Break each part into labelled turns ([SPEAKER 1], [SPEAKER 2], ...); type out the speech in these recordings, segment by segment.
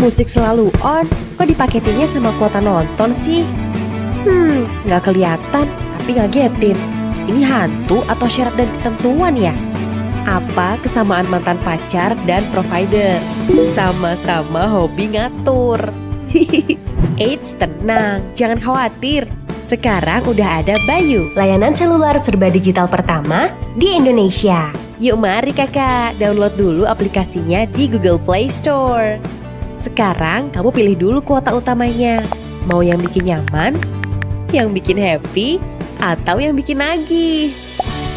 [SPEAKER 1] Musik selalu on, kok dipaketinnya sama kuota nonton sih? Nggak kelihatan, tapi ngagetin. Ini hantu atau syarat dan ketentuan ya? Apa kesamaan mantan pacar dan provider? Sama-sama hobi ngatur. Eits, tenang, jangan khawatir. Sekarang udah ada Bayu, layanan seluler serba digital pertama di Indonesia. Yuk mari kakak, download dulu aplikasinya di Google Play Store. Sekarang kamu pilih dulu kuota utamanya. Mau yang bikin nyaman, yang bikin happy, atau yang bikin nagih.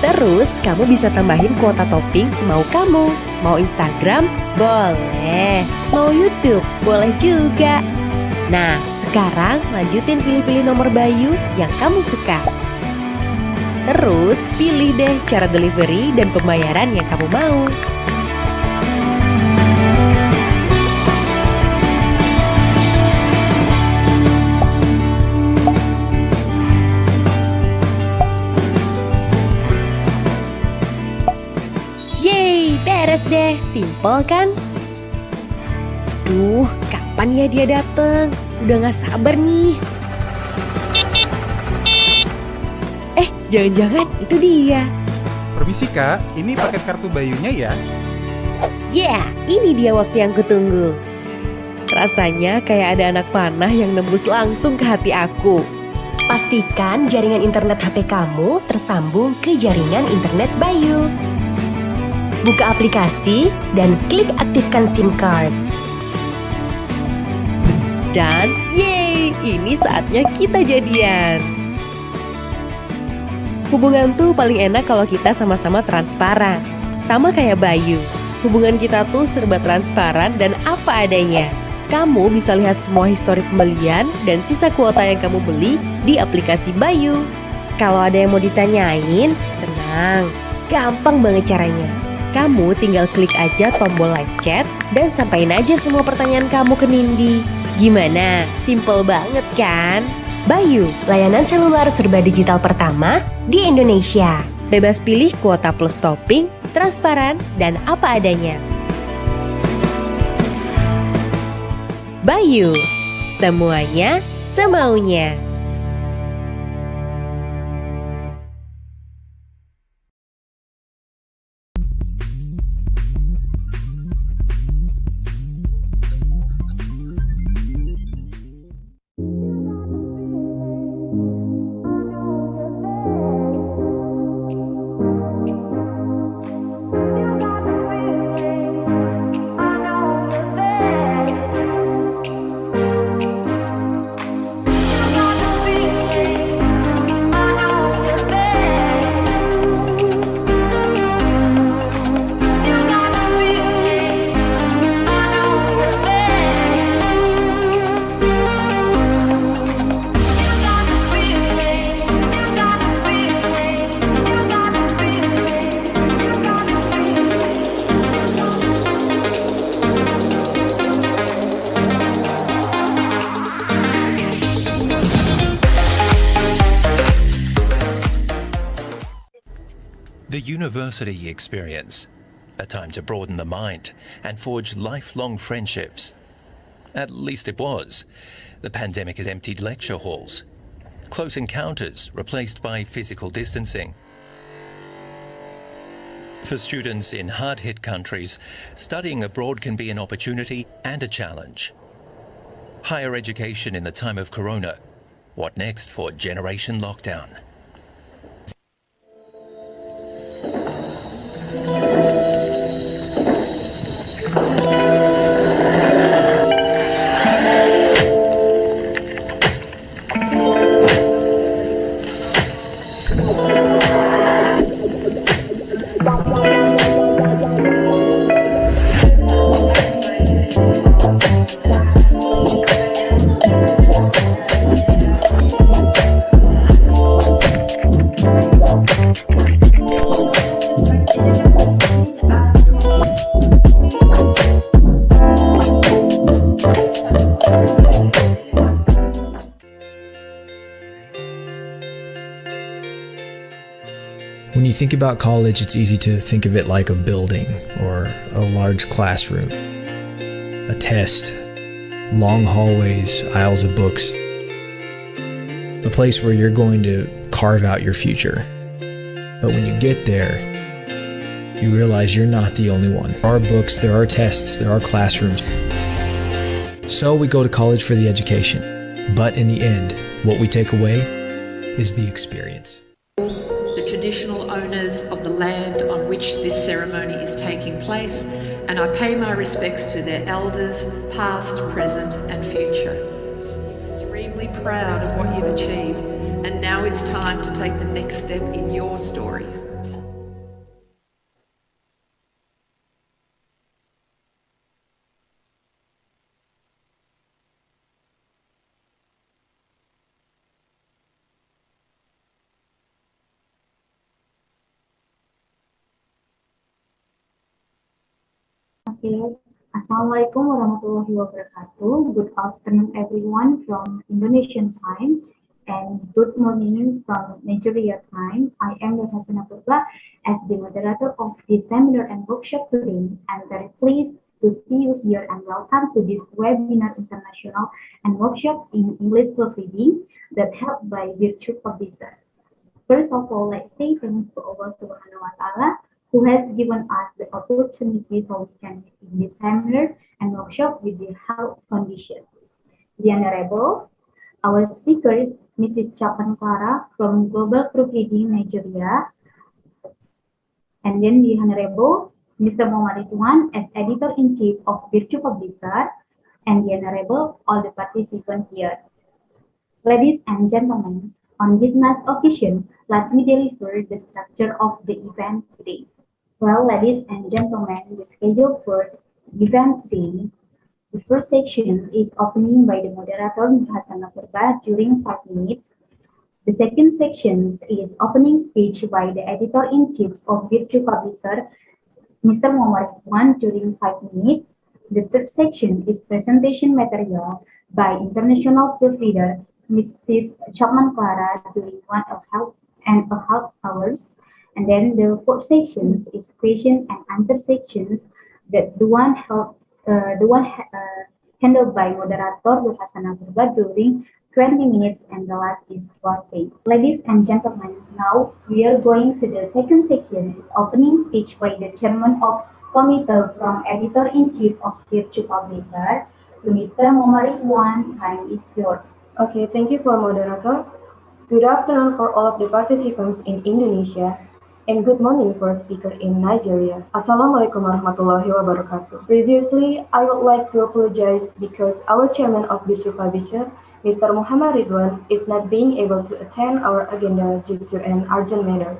[SPEAKER 1] Terus kamu bisa tambahin kuota topping semau kamu. Mau Instagram? Boleh. Mau YouTube? Boleh juga. Nah, sekarang lanjutin pilih-pilih nomor Bayu yang kamu suka. Terus pilih deh cara delivery dan pembayaran yang kamu mau. Yeay, beres deh. Simple kan? Duh, kapan ya dia dateng? Udah gak sabar nih. Jangan-jangan itu dia.
[SPEAKER 2] Permisi kak, ini paket kartu Bayunya ya?
[SPEAKER 1] Yeah, ini dia waktu yang kutunggu. Rasanya kayak ada anak panah yang nembus langsung ke hati aku. Pastikan jaringan internet HP kamu tersambung ke jaringan internet Bayu. Buka aplikasi dan klik aktifkan SIM card. Dan yeay, ini saatnya kita jadian. Hubungan tuh paling enak kalau kita sama-sama transparan. Sama kayak Bayu, hubungan kita tuh serba transparan dan apa adanya. Kamu bisa lihat semua histori pembelian dan sisa kuota yang kamu beli di aplikasi Bayu. Kalau ada yang mau ditanyain, tenang, gampang banget caranya. Kamu tinggal klik aja tombol live chat dan sampaikan aja semua pertanyaan kamu ke Nindi. Gimana? Simple banget kan? Bayu, layanan seluler serba digital pertama di Indonesia. Bebas pilih kuota plus topping, transparan, dan apa adanya. Bayu, semuanya semaunya.
[SPEAKER 3] The university experience, a time to broaden the mind and forge lifelong friendships. At least it was. The pandemic has emptied lecture halls. Close encounters replaced by physical distancing. For students in hard-hit countries, studying abroad can be an opportunity and a challenge. Higher education in the time of Corona. What next for Generation Lockdown?
[SPEAKER 4] When you think about college, it's easy to think of it like a building or a large classroom, a test, long hallways, aisles of books. A place where you're going to carve out your future. But when you get there, you realize you're not the only one. There are books, there are tests, there are classrooms. So we go to college for the education. But in the end, what we take away is the experience.
[SPEAKER 5] The traditional owners of the land on which this ceremony is taking place, and I pay my respects to their elders, past, present, and future. Extremely proud of what you've achieved, and now it's time to take the next step in your story.
[SPEAKER 6] Okay. Assalamualaikum warahmatullahi wabarakatuh. Good afternoon everyone from Indonesian time and good morning from Nigeria time. I am Hasana Purba as the moderator of this seminar and workshop today. I'm very pleased to see you here and welcome to this webinar international and workshop in English proofreading that held by Bircu Publisher. First of all, let's say thanks to Allah Subhanahu wa Ta'ala who has given us the opportunity so we can meet in this seminar and workshop with the Hallo Foundation. The Honorable, our speaker, Mrs. Chapman Clara from Global Proofreading Nigeria, and then the Honorable Mr. Muhammad Ridwan as Editor-in-Chief of Bircu Publisher, and the Honorable all the participants here. Ladies and gentlemen, on this nice occasion, let me deliver the structure of the event today. Well, ladies and gentlemen, the schedule for the event today, the first section is opening by the moderator Hasana Purba during 5 minutes. The second section is opening speech by the Editor-in-Chief of Bircu Publisher, Mr. Muhammad Ridwan during 5 minutes. The third section is presentation material by International Proofreader, Mrs. Chapman Clara during 1.5 hours. And then the fourth section is question and answer sections that handled by moderator Hasana Purba during 20 minutes, and the last is closing. Ladies and gentlemen, now we are going to the second section, is opening speech by the chairman of committee from Editor-in-Chief of Bircu Publisher. So Mr. Muhammad Ridwan, time is yours.
[SPEAKER 7] Okay, thank you for moderator. Good afternoon for all of the participants in Indonesia, and good morning for a speaker in Nigeria. Assalamualaikum warahmatullahi wabarakatuh. Previously, I would like to apologize because our chairman of Bircu Publisher, Mr. Muhammad Ridwan, is not being able to attend our agenda due to an urgent matter.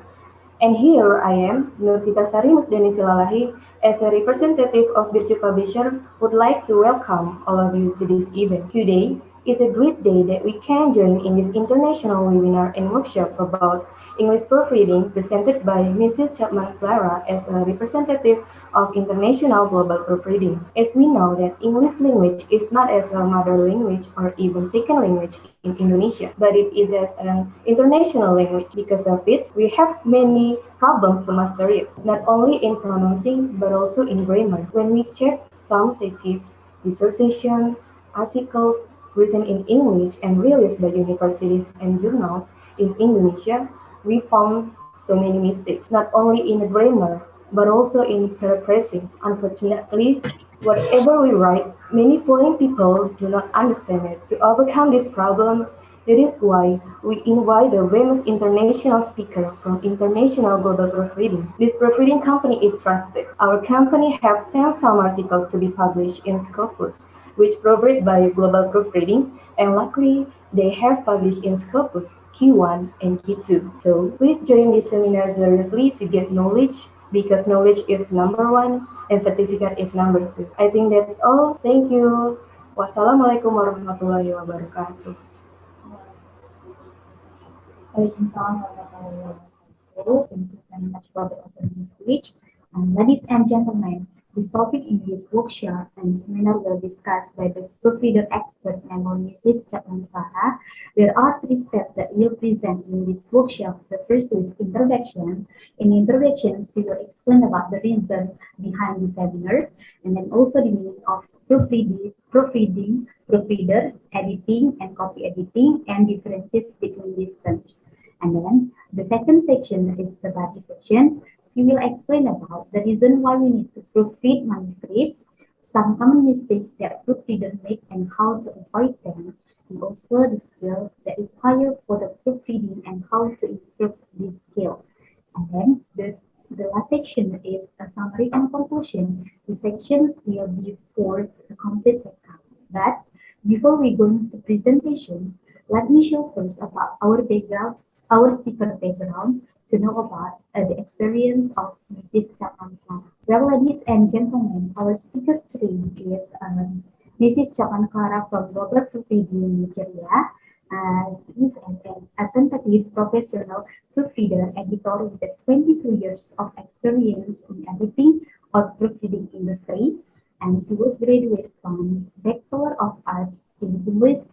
[SPEAKER 7] And here I am, Nurfita Sari Musdani Silalahi, as a representative of Bircu Publisher, would like to welcome all of you to this event. Today is a great day that we can join in this international webinar and workshop about English proofreading presented by Mrs. Chapman Clara as a representative of International Global Proofreading. As we know that English language is not as a mother language or even second language in Indonesia, but it is as an international language. Because of it, we have many problems to master it, not only in pronouncing but also in grammar. When we check some theses, dissertation, articles written in English and released by universities and journals in Indonesia, we found so many mistakes, not only in the grammar, but also in paraphrasing. Unfortunately, whatever we write, many foreign people do not understand it. To overcome this problem, that is why we invite a famous international speaker from International Global Proofreading. This proofreading company is trusted. Our company have sent some articles to be published in Scopus, which proofread by Global Proofreading, and luckily, they have published in Scopus Q1 and Q2. So please join this seminar seriously to get knowledge, because knowledge is number 1 and certificate is number 2. I think that's all. Thank you. Wassalamualaikum warahmatullahi wabarakatuh.
[SPEAKER 6] Waalaikumsalam warahmatullahi wabarakatuh. Thank you very much for the opening speech. And ladies and gentlemen, this topic in this workshop and seminar will discussed by the proofreader expert named Mrs. Chapman Clara. There are 3 steps that we'll present in this workshop. The first is introduction. In introduction, she will explain about the reason behind the seminar, and then also the meaning of proofreading, proofreader, editing, and copy editing, and differences between these terms. And then the second section is the body sections. We will explain about the reason why we need to proofread manuscript, some common mistakes that proofreaders make and how to avoid them, and also the skill that required for the proofreading and how to improve this skill. And then the last section is a summary and conclusion. The sections will be for the complete account. But before we go into presentations, let me show first about our background, our speaker background, to know about the experience of Mrs. Chapman Clara. Well, ladies and gentlemen, our speaker today is Mrs. Chapman Clara from Global Proofreading, Nigeria. She is an attentive professional proofreader editor with 22 years of experience in editing or proofreading industry, and she was graduated from Bachelor of Arts in English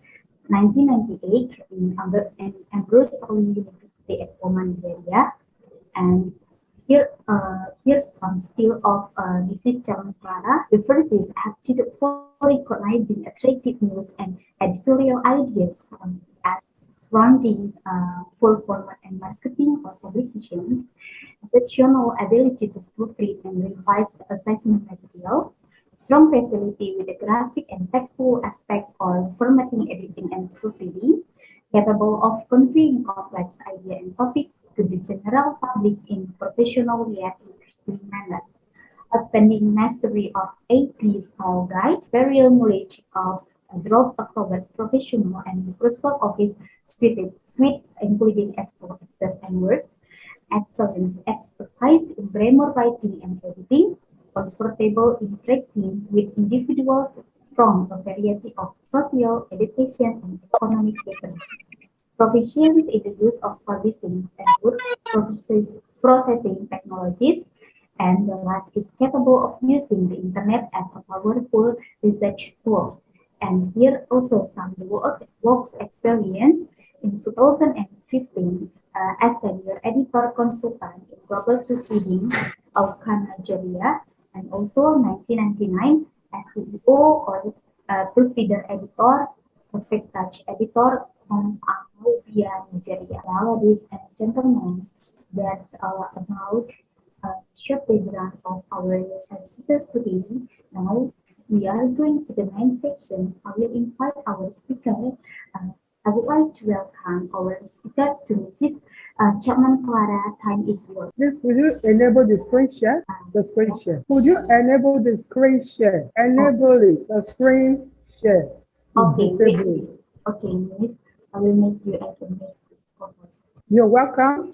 [SPEAKER 6] 1998 in Ambrose University at Oman, Nigeria. And here's some skill of Mrs. Chapman Clara. The first is aptitude for recognizing attractive news and editorial ideas as surrounding for format and marketing or publications, exceptional ability to proofread and revise the assessment material, strong facility with the graphic and textual aspect or formatting, editing, and proofreading, capable of conveying complex idea and topic to the general public in professional yet interesting manner. Outstanding mastery of AP style guide, varied knowledge of Adobe Acrobat Professional and Microsoft Office suite including Excel, Access, and Word, excellent expertise in grammar writing and editing, comfortable interacting with individuals from a variety of social, education, and economic backgrounds. Proficiency in the use of publishing and word processing technologies, and the last is capable of using the internet as a powerful research tool. And here also some works experience in 2015 as senior editor consultant in Global Proofreading, Auckland, Nigeria, and also 1999 as CEO or proofreader editor, Perfect Touch editor on Amobia, Nigeria. Well, ladies and gentlemen, that's about short background of our speaker today. Now we are going to the main section. I will invite our speaker. I would like to welcome our speaker to Mrs. Chapman Clara. Time is yours.
[SPEAKER 8] Please, could you enable the screen share? The screen share. Could you enable the screen share? Enable it. The screen share.
[SPEAKER 6] Okay, okay, Miss. I will make you as a co-host.
[SPEAKER 8] You're welcome.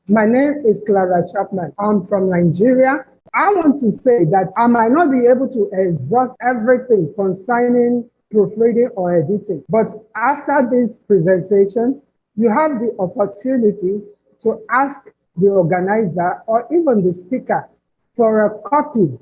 [SPEAKER 8] My name is Clara Chapman. I'm from Nigeria. I want to say that I might not be able to exhaust everything concerning proofreading or editing, but after this presentation, you have the opportunity to ask the organizer or even the speaker for a copy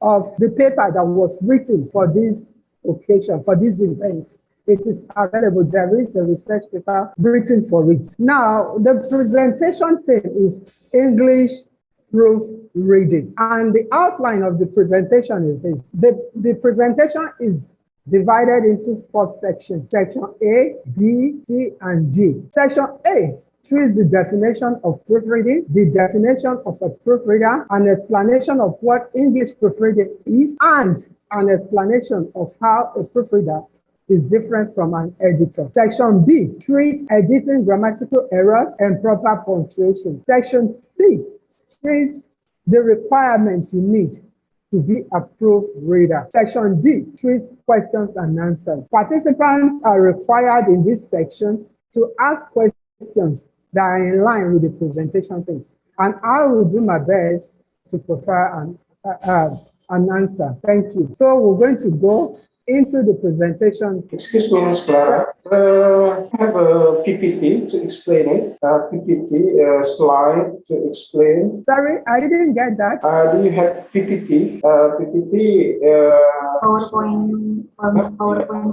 [SPEAKER 8] of the paper that was written for this occasion, for this event. It is available. There is a research paper written for it. Now, the presentation theme is English proofreading. And the outline of the presentation is this. The presentation is divided into 4 sections. Section A, B, C, and D. Section A treats the definition of proofreading, the definition of a proofreader, an explanation of what English proofreading is, and an explanation of how a proofreader is different from an editor. Section B treats editing grammatical errors and proper punctuation. Section C treats the requirements you need to be a proofreader. Section D treats questions and answers. Participants are required in this section to ask questions that are in line with the presentation thing. And I will do my best to provide an answer. Thank you. So we're going to go into the presentation.
[SPEAKER 9] Excuse me, Ms. Clara. I have a PPT to explain it. PPT slide to explain.
[SPEAKER 8] Sorry, I didn't get that.
[SPEAKER 9] Do you have PPT? PPT.
[SPEAKER 6] PowerPoint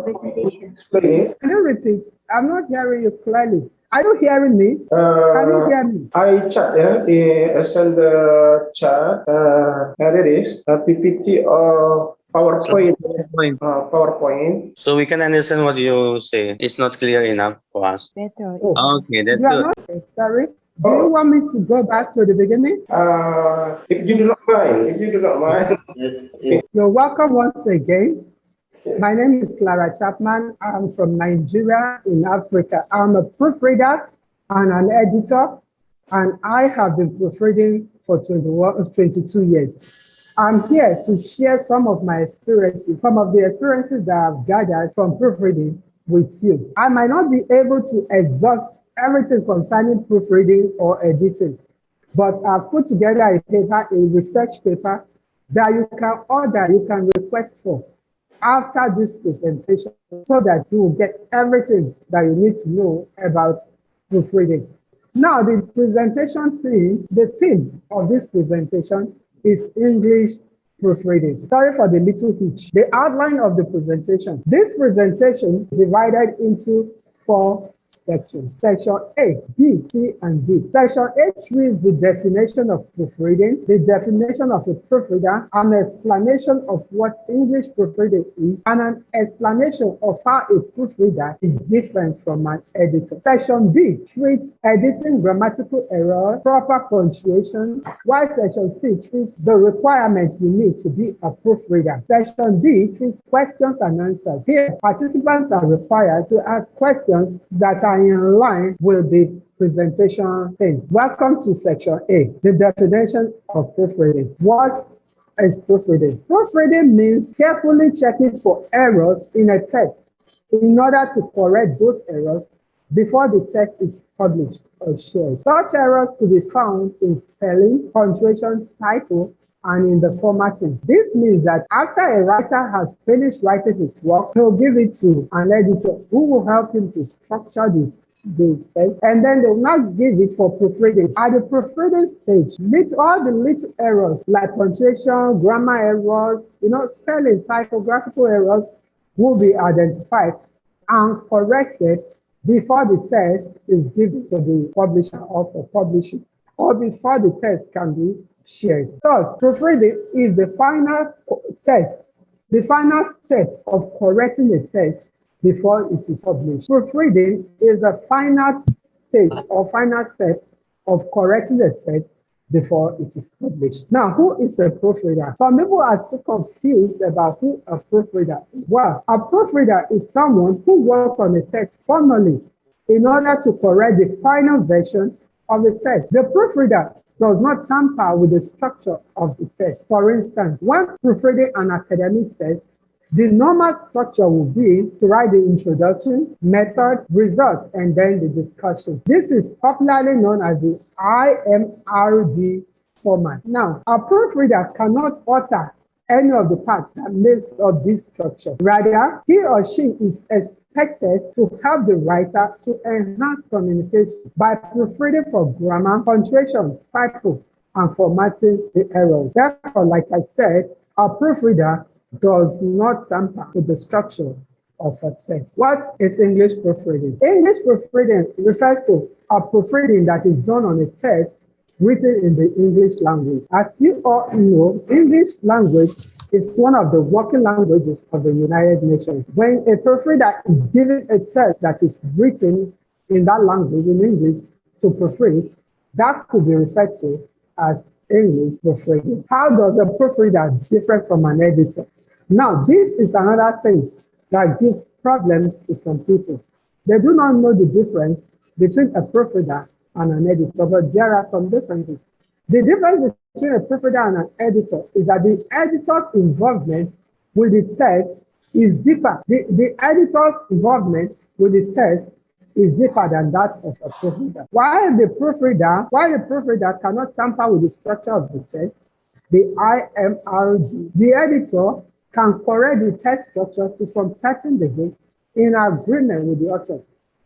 [SPEAKER 6] presentation.
[SPEAKER 9] Explain it.
[SPEAKER 8] Can you repeat? I'm not hearing you clearly. Are you hearing me? Can you hear me?
[SPEAKER 9] I chat, I send the chat. Here it is. PPT of PowerPoint.
[SPEAKER 10] Point.
[SPEAKER 9] PowerPoint.
[SPEAKER 10] So we can understand what you say. It's not clear enough for us.
[SPEAKER 1] Better.
[SPEAKER 8] Oh,
[SPEAKER 10] Okay, that's
[SPEAKER 8] you are
[SPEAKER 10] good.
[SPEAKER 8] not sorry. Do you want me to go back to the beginning?
[SPEAKER 9] If you do not mind,
[SPEAKER 8] You're welcome once again. My name is Clara Chapman. I'm from Nigeria in Africa. I'm a proofreader and an editor, and I have been proofreading for 22 years. I'm here to share some of my experiences, some of the experiences that I've gathered from proofreading with you. I might not be able to exhaust everything concerning proofreading or editing, but I've put together a paper, a research paper that you can order, you can request for after this presentation so that you will get everything that you need to know about proofreading. Now, the presentation theme, the theme of this presentation is English proofreading. Sorry for the little hitch. The outline of the presentation. This presentation is divided into 4 sections. Section A, B, C, and D. Section A reads the definition of proofreading, the definition of a proofreader, an explanation of what English proofreading is, and an explanation of how a proofreader is different from an editor. Section B treats editing grammatical error, proper punctuation, while Section C treats the requirements you need to be a proofreader. Section D treats questions and answers. Here, participants are required to ask questions that are in line with the presentation theme. Welcome to Section A, the definition of proofreading. What is proofreading? Proofreading means carefully checking for errors in a text in order to correct those errors before the text is published or shared. Such errors could be found in spelling, punctuation, typo, and in the formatting. This means that after a writer has finished writing his work, he'll give it to an editor who will help him to structure the text, and then they will not give it for proofreading. At the proofreading stage, all the little errors like punctuation, grammar errors, spelling, typographical errors will be identified and corrected before the text is given to the publisher or for publishing, or before the text can be shared. Thus, proofreading is the final test, the final step of correcting the text before it is published. Proofreading is the final stage or final step of correcting the text before it is published. Now, who is a proofreader? Some people are still confused about who a proofreader is. Well, a proofreader is someone who works on a text formally in order to correct the final version of the text. The proofreader does not tamper with the structure of the text. For instance, when proofreading an academic text, the normal structure will be to write the introduction, method, result, and then the discussion. This is popularly known as the IMRD format. Now, a proofreader cannot alter any of the parts that makes up this structure. Rather, he or she is expected to help the writer to enhance communication by proofreading for grammar, punctuation, typo, and formatting the errors. Therefore, like I said, a proofreader does not tamper with the structure of a text. What is English proofreading? English proofreading refers to a proofreading that is done on a text written in the English language. As you all know, English language is one of the working languages of the United Nations. When a proofreader is given a text that is written in that language, in English, to proofread, that could be referred to as English proofreading. How does a proofreader differ from an editor? Now, this is another thing that gives problems to some people. They do not know the difference between a proofreader and an editor, but there are some differences. The difference between a proofreader and an editor is that the editor's involvement with the text is deeper. The editor's involvement with the text is deeper than that of a proofreader. While the proofreader cannot tamper with the structure of the text, the IMRD, the editor can correct the text structure to some certain degree in agreement with the author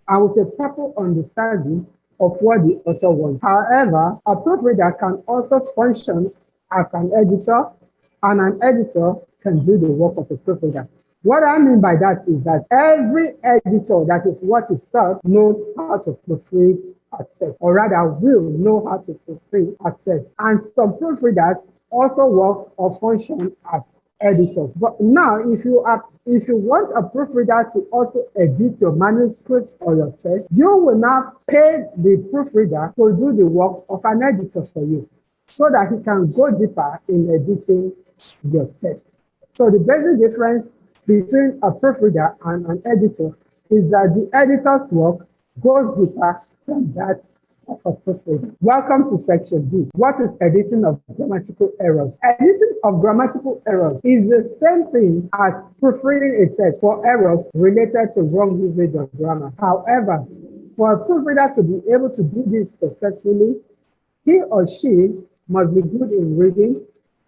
[SPEAKER 8] and with a proper understanding of what the author wants. However, a proofreader can also function as an editor, and an editor can do the work of a proofreader. What I mean by that is that every editor that is what is served knows how to proofread a text, or rather will know how to proofread a text. And some proofreaders also work or function as editors. But now, if you want a proofreader to also edit your manuscript or your text, you will now pay the proofreader to do the work of an editor for you, so that he can go deeper in editing your text. So the basic difference between a proofreader and an editor is that the editor's work goes deeper than that of a proofreader. Welcome to section B. What is editing of grammatical errors? Editing of grammatical errors is the same thing as proofreading a text for errors related to wrong usage of grammar. However, for a proofreader to be able to do this successfully, he or she must be good in reading,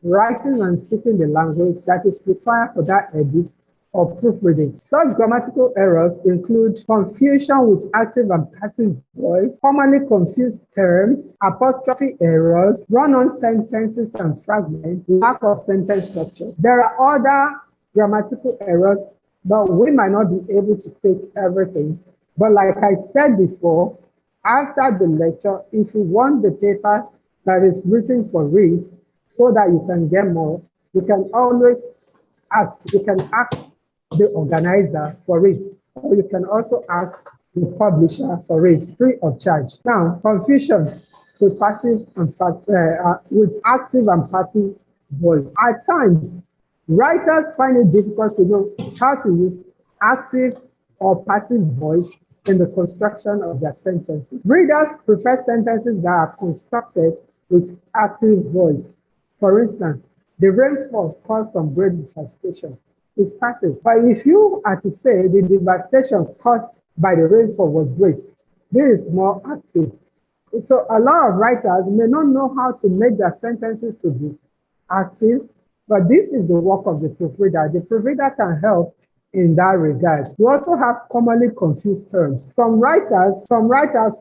[SPEAKER 8] writing, and speaking the language that is required for that edit or proofreading. Such grammatical errors include confusion with active and passive voice, commonly confused terms, apostrophe errors, run-on sentences and fragments, lack of sentence structure. There are other grammatical errors, but we might not be able to take everything. But like I said before, after the lecture, if you want the paper that is written for read so that you can get more, you can always ask the organizer for it, or you can also ask the publisher for it free of charge. Now, confusion with passive and with active and passive voice. At times, writers find it difficult to know how to use active or passive voice in the construction of their sentences. Readers prefer sentences that are constructed with active voice. For instance, the rainfall caused some great devastation is passive. But if you are to say the devastation caused by the rainfall was great, this is more active. So a lot of writers may not know how to make their sentences to be active, but this is the work of the proofreader. The proofreader can help in that regard. We also have commonly confused terms. Some writers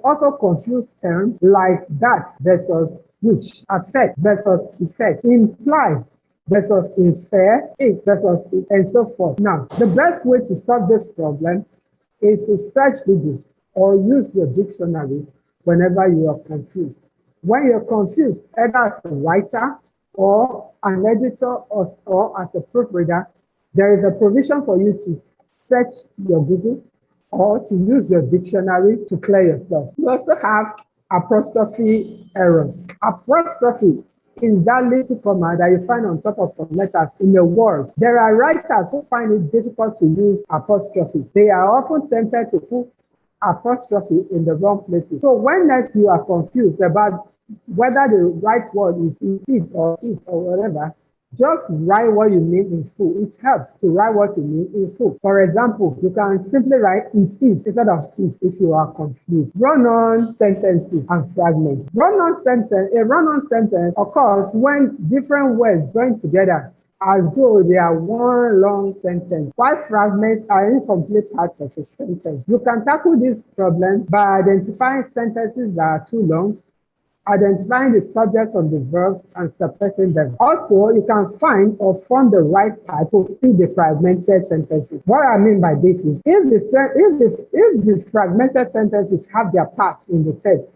[SPEAKER 8] also confuse terms like that versus which, affect versus effect, imply versus infer, it versus it, and so forth. Now, the best way to solve this problem is to search Google or use your dictionary whenever you are confused. When you're confused, either as a writer or an editor or as a proofreader, there is a provision for you to search your Google or to use your dictionary to clear yourself. You also have apostrophe errors. Apostrophe is that little comma that you find on top of some letters in a word. There are writers who find it difficult to use apostrophe. They are often tempted to put apostrophe in the wrong places. So when next you are confused about whether the right word is it or whatever, just write what you mean in full. It helps to write what you mean in full. For example, you can simply write it is instead of it if you are confused. Run-on sentences and fragments. A run-on sentence occurs when different words join together as though they are one long sentence, while fragments are incomplete parts of a sentence. You can tackle these problems by identifying sentences that are too long, identifying the subjects of the verbs and separating them. Also, you can find or form the right part to fill the fragmented sentences. What I mean by this is, if the fragmented sentences have their parts in the text,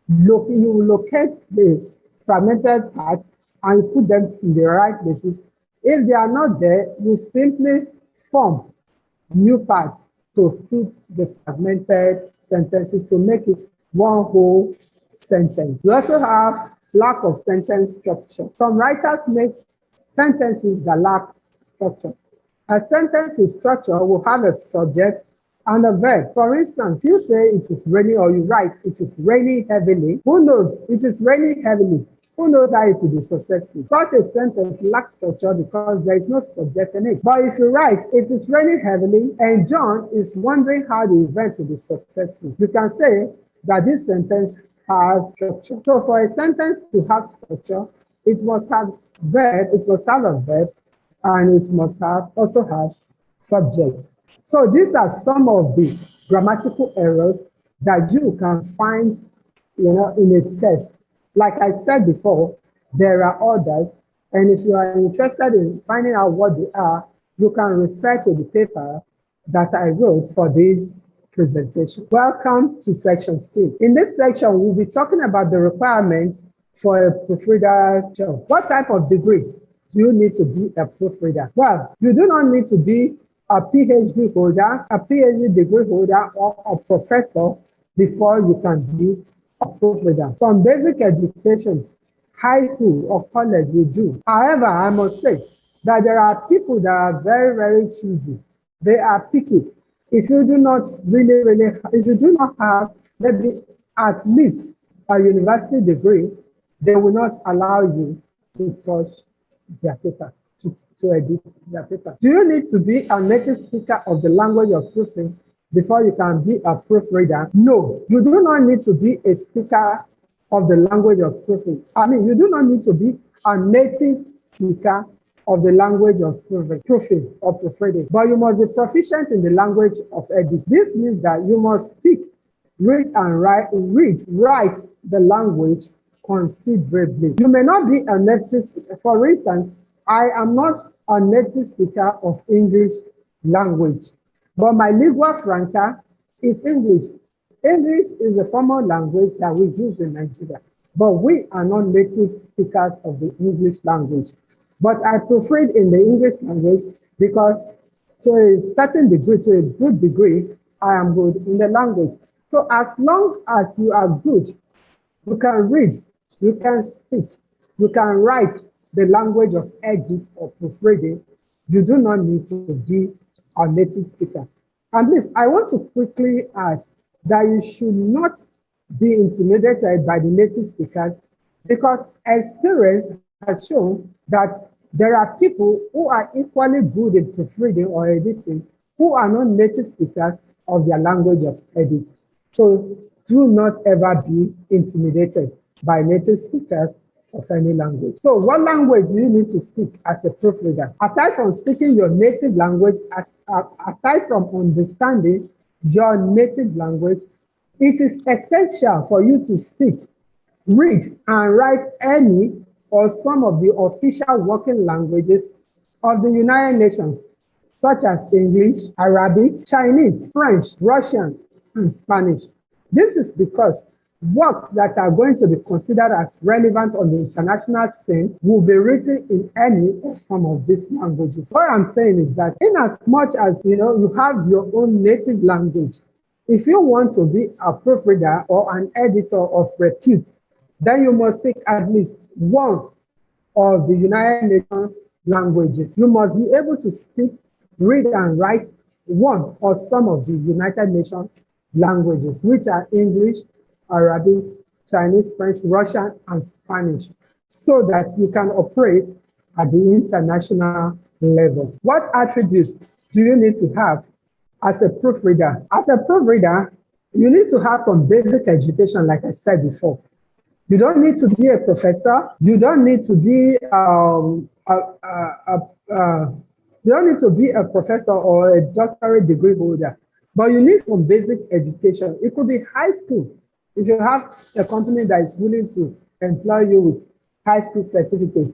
[SPEAKER 8] you will locate the fragmented parts and you put them in the right places. If they are not there, you simply form new parts to fit the fragmented sentences to make it one whole sentence. We also have lack of sentence structure. Some writers make sentences that lack structure. A sentence with structure will have a subject and a verb. For instance, you say it is raining, or you write it is raining heavily. Who knows? It is raining heavily. Who knows how it will be successful? Such a sentence lacks structure because there is no subject in it. But if you write, it is raining heavily, and John is wondering how the event will be successful, you can say that this sentence has structure. So for a sentence to have structure, it must have a verb, and it must also have subject. So these are some of the grammatical errors that you can find, in a text. Like I said before, there are others, and if you are interested in finding out what they are, you can refer to the paper that I wrote for this presentation. Welcome to section C. In this section, we'll be talking about the requirements for a proofreader's job. What type of degree do you need to be a proofreader? Well, you do not need to be a PhD holder, a PhD degree holder, or a professor before you can be a proofreader. From basic education, high school or college will do. However, I must say that there are people that are very, very choosy. They are picky. If you do not if you do not have maybe at least a university degree, they will not allow you to touch their paper, to edit their paper. Do you need to be a native speaker of the language of proofing before you can be a proofreader? No, you do not need to be a speaker of the language of proofing. I mean, you do not need to be a native speaker of the language of proofing or proofreading, but you must be proficient in the language of edit. This means that you must speak, read, the language considerably. You may not be a native speaker. For instance, I am not a native speaker of English language, but my lingua franca is English. English is a formal language that we use in Nigeria, but we are not native speakers of the English language. But I proofread in the English language because to a certain degree, to a good degree, I am good in the language. So as long as you are good, you can read, you can speak, you can write the language of edit or proofreading, you do not need to be a native speaker. And please, I want to quickly add that you should not be intimidated by the native speakers because experience has shown that there are people who are equally good in proofreading or editing who are not native speakers of their language of edit. So do not ever be intimidated by native speakers of any language. So what language do you need to speak as a proofreader? Aside from speaking your native language, aside from understanding your native language, it is essential for you to speak, read, and write any or some of the official working languages of the United Nations, such as English, Arabic, Chinese, French, Russian, and Spanish. This is because works that are going to be considered as relevant on the international scene will be written in any or some of these languages. What I'm saying is that in as much as you have your own native language, if you want to be a proofreader or an editor of repute, then you must speak at least one of the United Nations languages. You must be able to speak, read, and write one or some of the United Nations languages, which are English, Arabic, Chinese, French, Russian, and Spanish, so that you can operate at the international level. What attributes do you need to have as a proofreader? As a proofreader, you need to have some basic education, like I said before. You don't need to be a professor. You don't need to be a professor or a doctorate degree holder, but you need some basic education. It could be high school. If you have a company that is willing to employ you with high school certificate,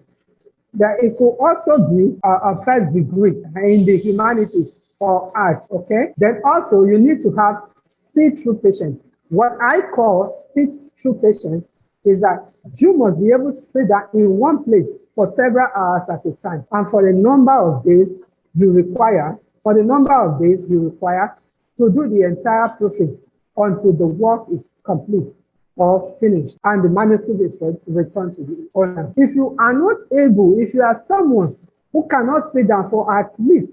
[SPEAKER 8] that it could also be a first degree in the humanities or arts, okay? Then also you need to have see-through patience. What I call see-through patience is that you must be able to sit down in one place for several hours at a time. And for the number of days you require to do the entire proofing until the work is complete or finished and the manuscript is returned to the owner. If you are not able, if you are someone who cannot sit down for at least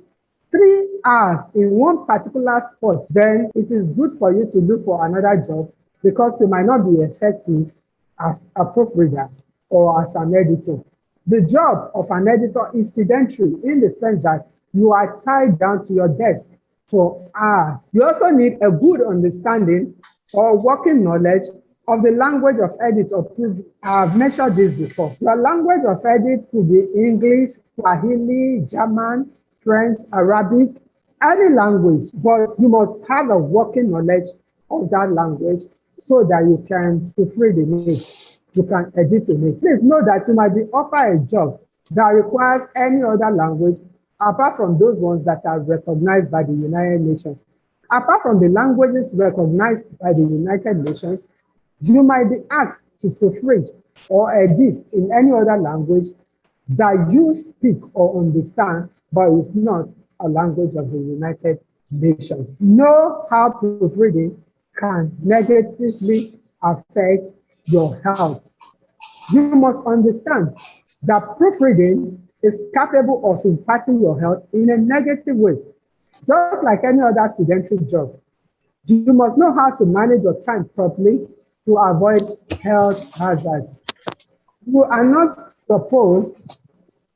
[SPEAKER 8] 3 hours in one particular spot, then it is good for you to look for another job because you might not be effective as a proofreader or as an editor. The job of an editor is sedentary in the sense that you are tied down to your desk for hours. You also need a good understanding or working knowledge of the language of edit or proof. I've mentioned this before. Your language of edit could be English, Swahili, German, French, Arabic, any language, but you must have a working knowledge of that language so that you can proofread in it, you can edit in it. Please know that you might be offered a job that requires any other language apart from those ones that are recognized by the United Nations. Apart from the languages recognized by the United Nations, you might be asked to proofread or edit in any other language that you speak or understand, but it's not a language of the United Nations. Know how proofreading can negatively affect your health. You must understand that proofreading is capable of impacting your health in a negative way, just like any other sedentary job. You must know how to manage your time properly to avoid health hazards. You are not supposed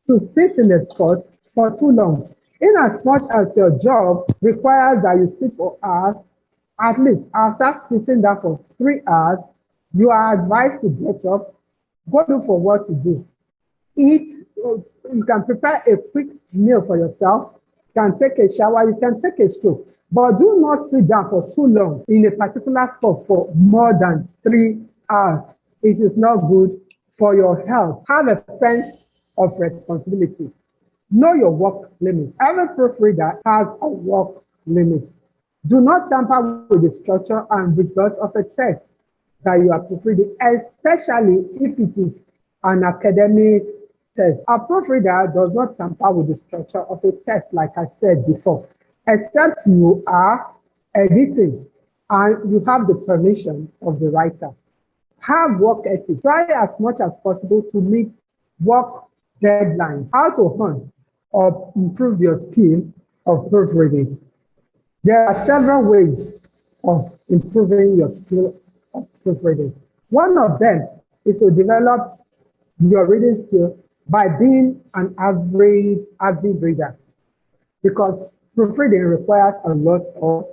[SPEAKER 8] to sit in a spot for too long. In as much as your job requires that you sit for hours, at least after sitting down for 3 hours, you are advised to get up, go look for what to do. Eat, you can prepare a quick meal for yourself, you can take a shower, you can take a stroll, but do not sit down for too long in a particular spot for more than 3 hours. It is not good for your health. Have a sense of responsibility. Know your work limit. Every proofreader has a work limit. Do not tamper with the structure and results of a text that you are proofreading, especially if it is an academic text. A proofreader does not tamper with the structure of a text, like I said before, except you are editing and you have the permission of the writer. Have work ethic. Try as much as possible to meet work deadlines. How to hone or improve your skill of proofreading. There are several ways of improving your skill of proofreading. One of them is to develop your reading skill by being an avid reader, because proofreading requires a lot of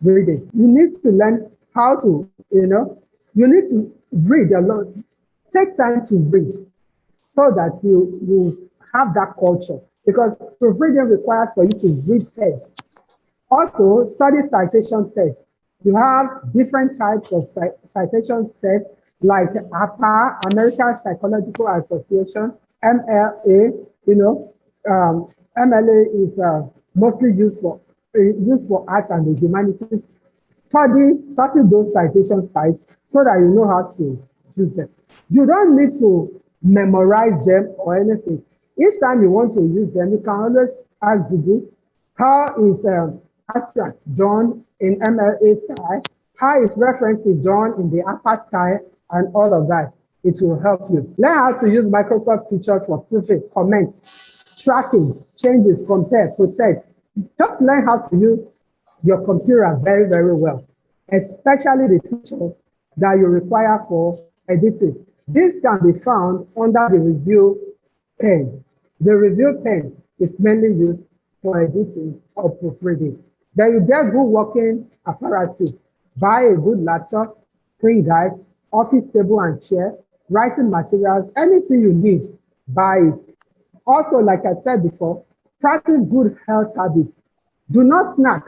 [SPEAKER 8] reading. You need to learn how to, you need to read a lot. Take time to read so that you have that culture, because proofreading requires for you to read text. Also, study citation text. You have different types of citation text, like APA, American Psychological Association, MLA. MLA is mostly used for art and the humanities. Study those citation types so that you know how to use them. You don't need to memorize them or anything. Each time you want to use them, you can always ask Google, how is abstract done in MLA style? How is references done in the APA style? And all of that. It will help you. Learn how to use Microsoft features for proofing, comment, tracking, changes, compare, protect. Just learn how to use your computer very, very well, especially the feature that you require for editing. This can be found under the review pane. The review pane is mainly used for editing or proofreading. Then you get good working apparatus. Buy a good laptop, print guide, office table and chair, writing materials, anything you need, buy it. Also, like I said before, practice good health habits. Do not snack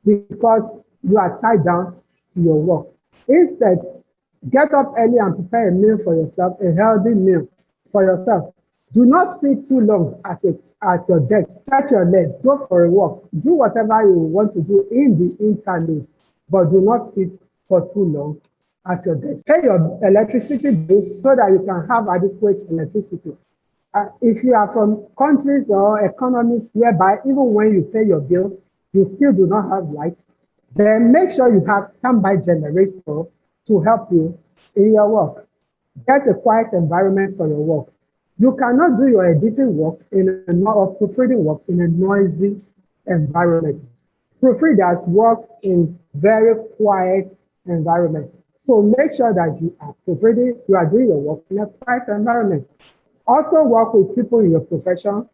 [SPEAKER 8] because you are tied down to your work. Instead, get up early and prepare a meal for yourself, a healthy meal for yourself. Do not sit too long at your desk. Stretch your legs, go for a walk, do whatever you want to do in the internet, but do not sit for too long at your desk. Pay your electricity bills so that you can have adequate electricity. If you are from countries or economies whereby even when you pay your bills, you still do not have light, then make sure you have standby generator to help you in your work. Get a quiet environment for your work. You cannot do your editing work or proofreading work in a noisy environment. Proofreaders work in very quiet environment. So make sure that you are proofreading, you are doing your work in a quiet environment. Also work with people in your profession,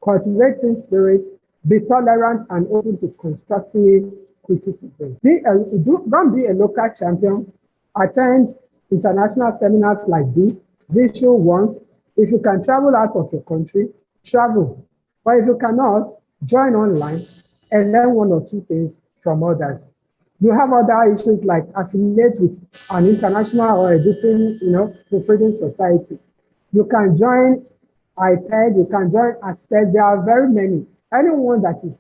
[SPEAKER 8] cultivate team spirit, be tolerant and open to constructive criticism. Don't be a local champion. Attend international seminars like this, virtual ones. If you can travel out of your country, travel. But if you cannot, join online and learn one or two things from others. You have other issues like affiliate with an international or editing, proofreading society. You can join iPad, you can join Access. There are very many. Anyone that is,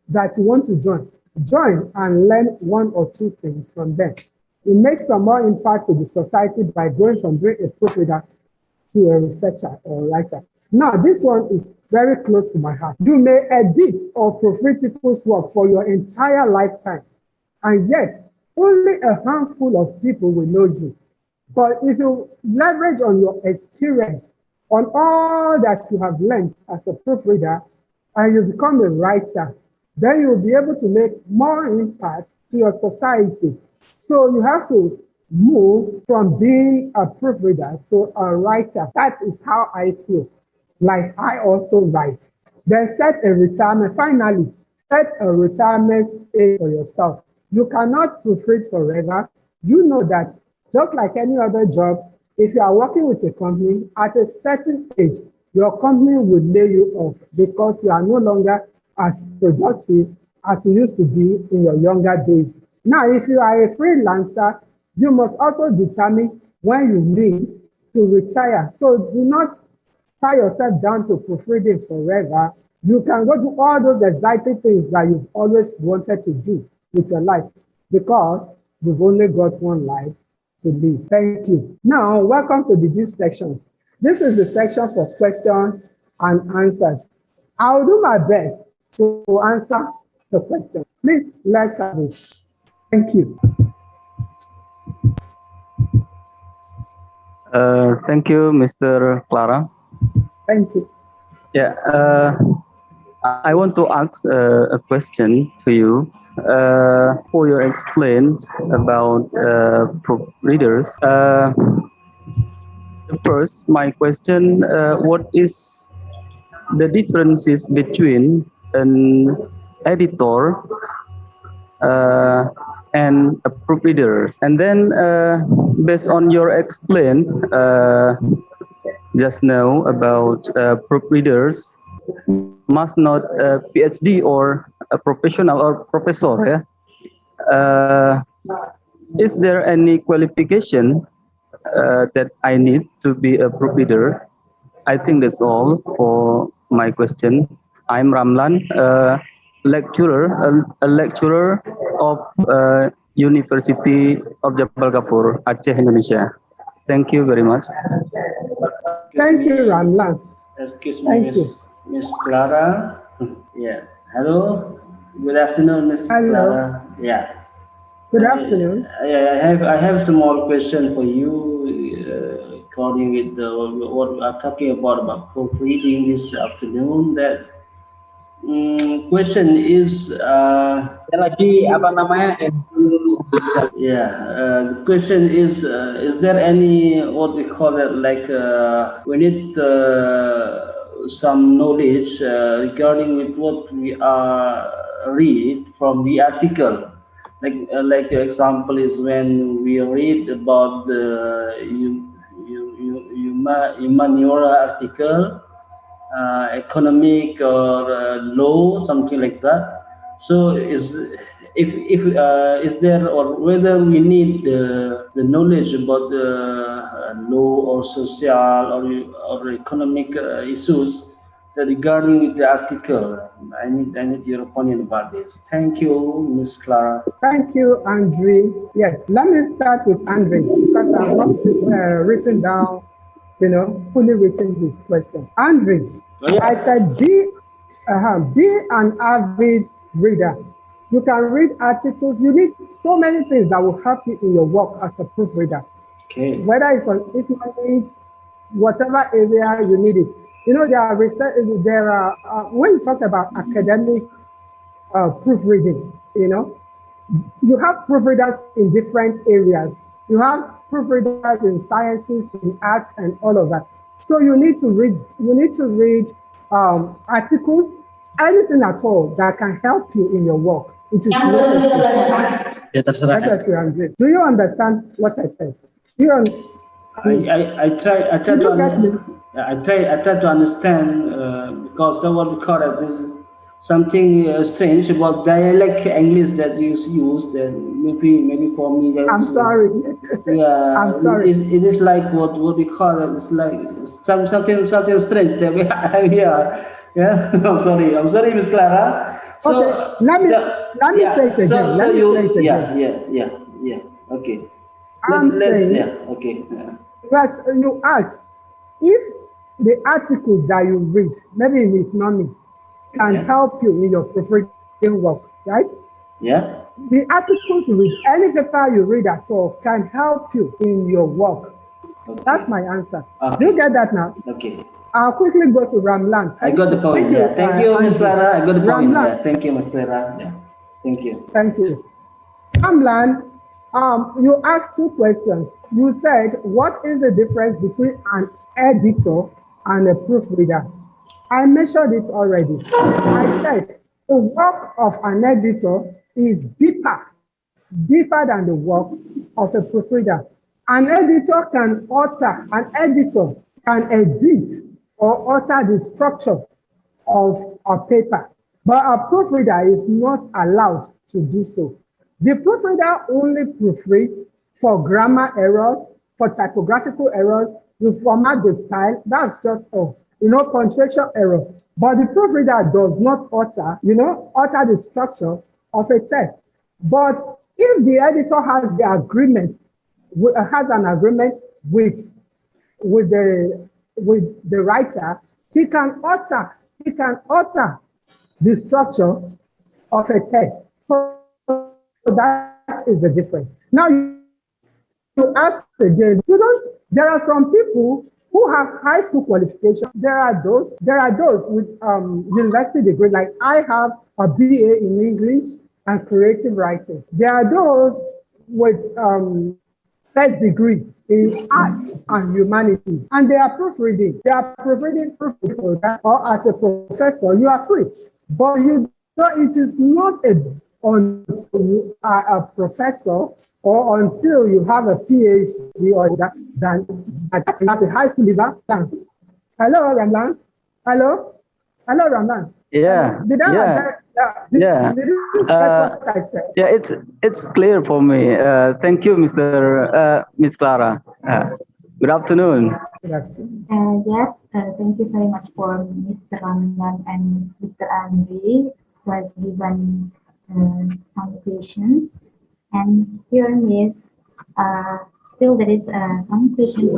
[SPEAKER 8] that you want to join and learn one or two things from them. It makes some more impact to the society by going from being a proofreader to a researcher or writer. Now, this one is very close to my heart. You may edit or proofread people's work for your entire lifetime, and yet only a handful of people will know you. But if you leverage on your experience, on all that you have learned as a proofreader, and you become a writer, then you will be able to make more impact to your society. So you have to move from being a proofreader to a writer. That is how I feel. Like I also write. Then set a retirement, finally, set a retirement age for yourself. You cannot proofread forever. You know that just like any other job, if you are working with a company, at a certain age, your company will lay you off because you are no longer as productive as you used to be in your younger days. Now, if you are a freelancer, you must also determine when you need to retire. So do not tie yourself down to proofreading forever. You can go do all those exciting things that you've always wanted to do with your life because you've only got one life to live. Thank you. Now, welcome to the This sections. This is the section for questions and answers. I'll do my best to answer the question. Please, let's have it. Thank you.
[SPEAKER 11] Thank you, Mr. Clara.
[SPEAKER 8] Thank you.
[SPEAKER 11] Yeah, I want to ask a question to you. For your explain about proofreaders. First, my question: what is the differences between an editor and a proofreader? And then, based on your explain just now about proofreaders must not PhD or a professional or professor. Yeah? Is there any qualification that I need to be a proofreader? I think that's all for my question. I'm Ramlan, a lecturer of University of Jabal Kapur, Aceh, Indonesia. Thank you very much.
[SPEAKER 8] Thank you, Ramlan.
[SPEAKER 12] Excuse me, Miss Clara. Yeah. Hello. Good afternoon, Miss Clara. Yeah.
[SPEAKER 8] Good afternoon.
[SPEAKER 12] I have a small question for you. According with what we are talking about proofreading this afternoon, that question is the question is there any what we call it like we need some knowledge regarding with what we are read from the article, like example is when we read about the humaniora article, economic or law, something like that. So is there or whether we need the knowledge about law or social or economic issues regarding with the article? I need your opinion about this. Thank you, Ms. Clara.
[SPEAKER 8] Thank you, Andre. Yes, let me start with Andre because I've not written down, fully written his question. Andre, I said be an avid reader. You can read articles. You need so many things that will help you in your work as a proofreader.
[SPEAKER 12] Okay.
[SPEAKER 8] Whether it's on economics, whatever area you need it. There are when you talk about academic proofreading, you have proofreaders in different areas. You have proofreaders in sciences, in arts, and all of that. So you need to read articles, anything at all that can help you in your work. It is necessary. Do you understand what I said?
[SPEAKER 12] I try to understand because what we call it is something strange about dialect English that you use. And maybe for me that's.
[SPEAKER 8] I'm sorry.
[SPEAKER 12] Yeah,
[SPEAKER 8] I'm sorry.
[SPEAKER 12] It is like what we call it. It's like something strange. Yeah. I'm sorry, Miss Clara. So
[SPEAKER 8] okay, let me say it again.
[SPEAKER 12] Yeah. Okay.
[SPEAKER 8] I'm saying.
[SPEAKER 12] Yeah. Okay.
[SPEAKER 8] Yes, you asked, if the articles that you read, maybe in economics, can help you in your proofreading work, right?
[SPEAKER 12] Yeah.
[SPEAKER 8] The articles you read, any paper you read at all, can help you in your work.
[SPEAKER 12] Okay.
[SPEAKER 8] That's my answer.
[SPEAKER 12] Okay.
[SPEAKER 8] Do you get that now?
[SPEAKER 12] Okay.
[SPEAKER 8] I'll quickly go to Ramlan.
[SPEAKER 12] I got the point.
[SPEAKER 8] Thank you,
[SPEAKER 12] Thank you, Ms.
[SPEAKER 8] Andrew.
[SPEAKER 12] Clara. I got the point.
[SPEAKER 8] Ramlan.
[SPEAKER 12] Yeah. Thank you, Ms. Clara. Yeah. Thank you.
[SPEAKER 8] Thank you. Ramlan, you asked two questions. You said, what is the difference between an editor and a proofreader? I measured it already. I said, the work of an editor is deeper than the work of a proofreader. An editor can edit or alter the structure of a paper, but a proofreader is not allowed to do so. The proofreader only proofreads for grammar errors, for typographical errors, you format the style, that's just all, punctuation error. But the proofreader does not alter the structure of a text. But if the editor has an agreement with the writer, he can alter the structure of a text. So that is the difference. Now you ask again, there are some people who have high school qualification. There are those with university degree, like I have a BA in English and creative writing. There are those with first degree in arts and humanities, and they are proofreading. They are proofreading or as a professor, you are free. But it is not until you are a professor or until you have a PhD or that's a high school level. Hello, Ramlan. Hello, Ramlan.
[SPEAKER 11] Yeah.
[SPEAKER 8] Did I address? Did you get what I said?
[SPEAKER 11] Yeah, it's clear for me. Thank you, Miss Clara. Good afternoon.
[SPEAKER 8] Good afternoon.
[SPEAKER 6] Yes, thank you very much for Mr. Ramlan and Mr. Andri who has given some questions. And here is still there is some question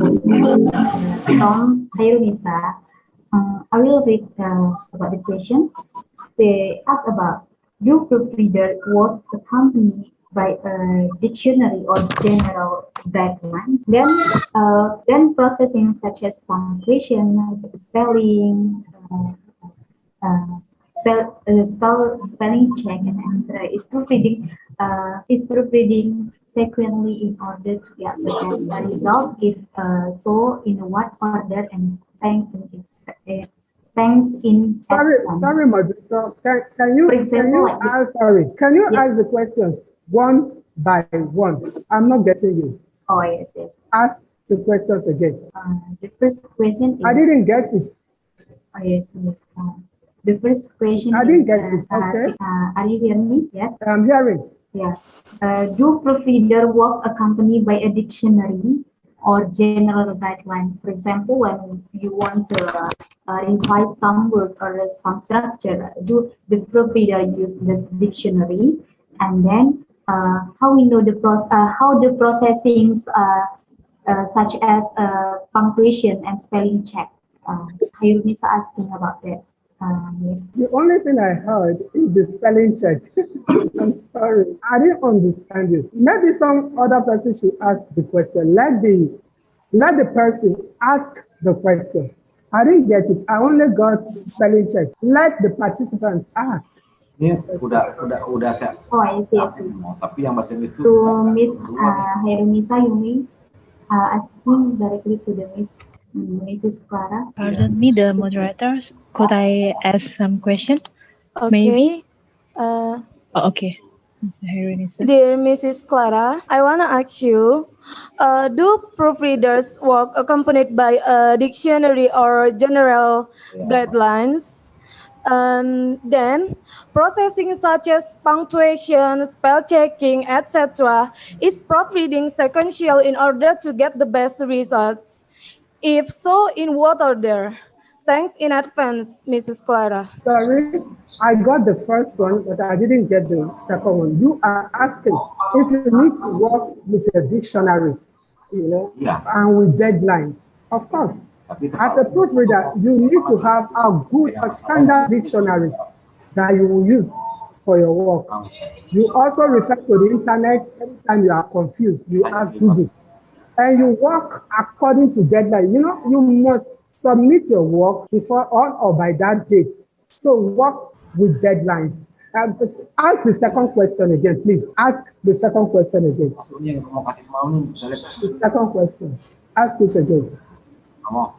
[SPEAKER 6] from Hayrunisa. I will read about the question. They ask about, do proofreader work accompanied by a dictionary or general guidelines? Then processing such as punctuation, spelling, spelling check, and etc. Is proofreading sequentially in order to get the best result? If so, in what order and thanks in advance?
[SPEAKER 8] Sorry, moderator. Can you ask the questions one by one? I'm not getting you.
[SPEAKER 6] Oh, yes.
[SPEAKER 8] Ask the questions again.
[SPEAKER 6] The first question is...
[SPEAKER 8] I didn't get it.
[SPEAKER 6] Oh, yes. The first question
[SPEAKER 8] I didn't get it. Okay.
[SPEAKER 6] Are you hearing me? Yes?
[SPEAKER 8] I'm hearing.
[SPEAKER 6] Yeah. Do proofreader work accompanied by a dictionary or general guideline? For example, when you want to revise some word or some structure, do the proofreader use this dictionary? And then how we know how the processings such as punctuation and spelling check? Hayrunisa asking about that. Yes.
[SPEAKER 8] The only thing I heard is the spelling check. I'm sorry, I didn't understand it. Maybe some other person should ask the question. Let the person ask the question. I didn't get it. I only got spelling check. Let the participants ask.
[SPEAKER 13] Ini udah saya.
[SPEAKER 6] Oh, I see.
[SPEAKER 13] Tapi yang bahasa Inggris itu.
[SPEAKER 6] To Miss Hayrunisa, you mean asking directly to the Mrs. Clara.
[SPEAKER 14] Pardon me, the moderators. Could I ask some question?
[SPEAKER 15] Okay.
[SPEAKER 14] Maybe. Okay.
[SPEAKER 15] Dear Mrs. Clara, I want to ask you, do proofreaders work accompanied by a dictionary or general guidelines? Then, processing such as punctuation, spell checking, etc. is proofreading sequential in order to get the best results? If so, in what order? Thanks in advance, Mrs. Clara.
[SPEAKER 8] Sorry, I got the first one, but I didn't get the second one. You are asking if you need to work with a dictionary, and with deadlines. Of course, As a proofreader, you need to have a standard dictionary that you will use for your work. You also refer to the internet anytime you are confused. You ask Google. And you work according to deadline. You know, you must submit your work before on or by that date. So work with deadlines. Ask the second question again, please. Ask the second question again. The second question. Ask it again.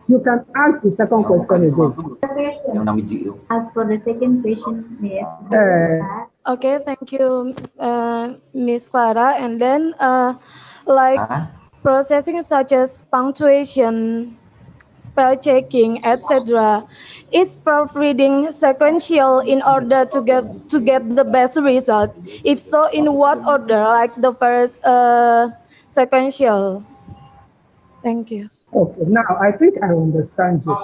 [SPEAKER 8] You can ask the second question again.
[SPEAKER 6] As for the second question, yes.
[SPEAKER 15] Okay, thank you, Miss Clara. And then, like processing such as punctuation, spell checking, etc. Is proofreading sequential in order to get the best result? If so, in what order? Like the first sequential. Thank you.
[SPEAKER 8] Okay, now I think I understand you.